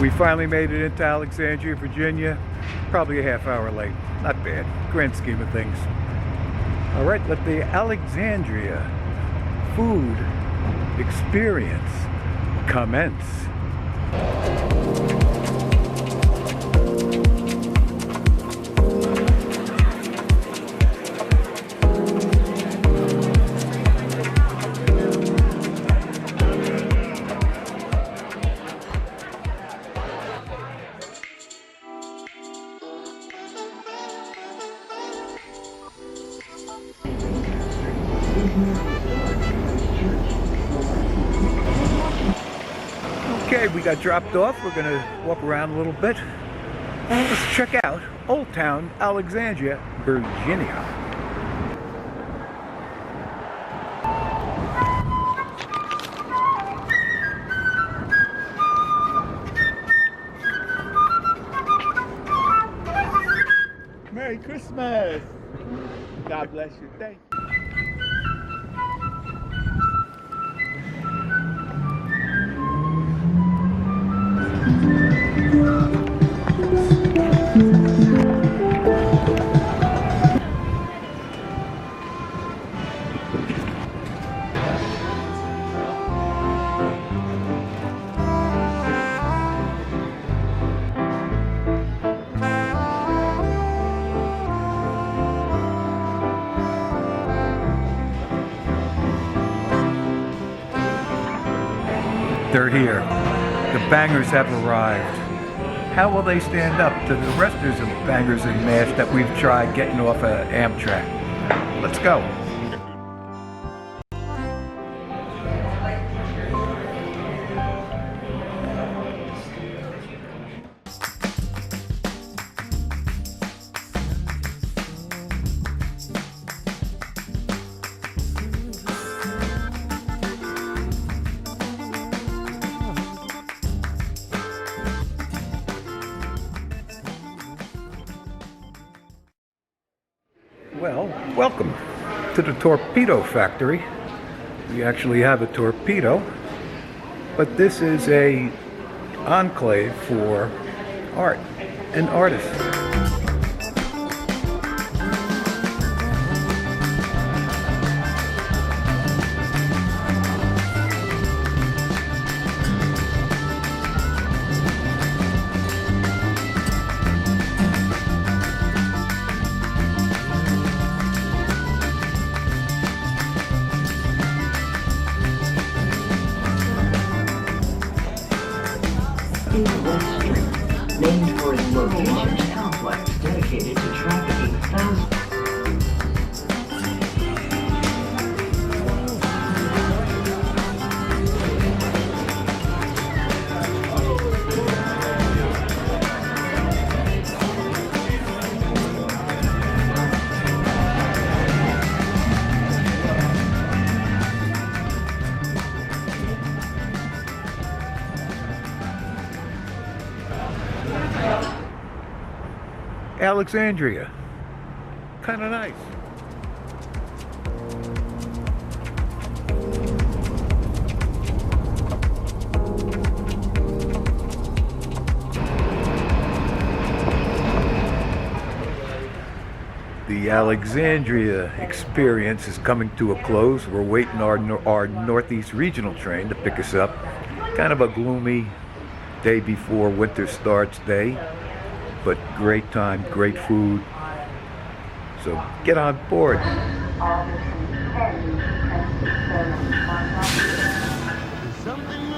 We finally made it into Alexandria, Virginia. Probably a half hour late. Not bad, grand scheme of things. All right, let the Alexandria food experience commence. Okay, we got dropped off. We're gonna walk around a little bit. Let's check out Old Town Alexandria, Virginia. Merry Christmas! God bless you. Thank you. They're here. The bangers have arrived. How will they stand up to the rest of the bangers and mash that we've tried getting off of Amtrak? Let's go. Well, welcome to the torpedo factory. We actually have a torpedo, but this is a enclave for art and artists. West Street, named for its location, complex dedicated to trafficking thousands. Alexandria. Kind of nice. The Alexandria experience is coming to a close. We're waiting our Northeast Regional train to pick us up. Kind of a gloomy day before winter starts day. But great time, great food. So get on board. Something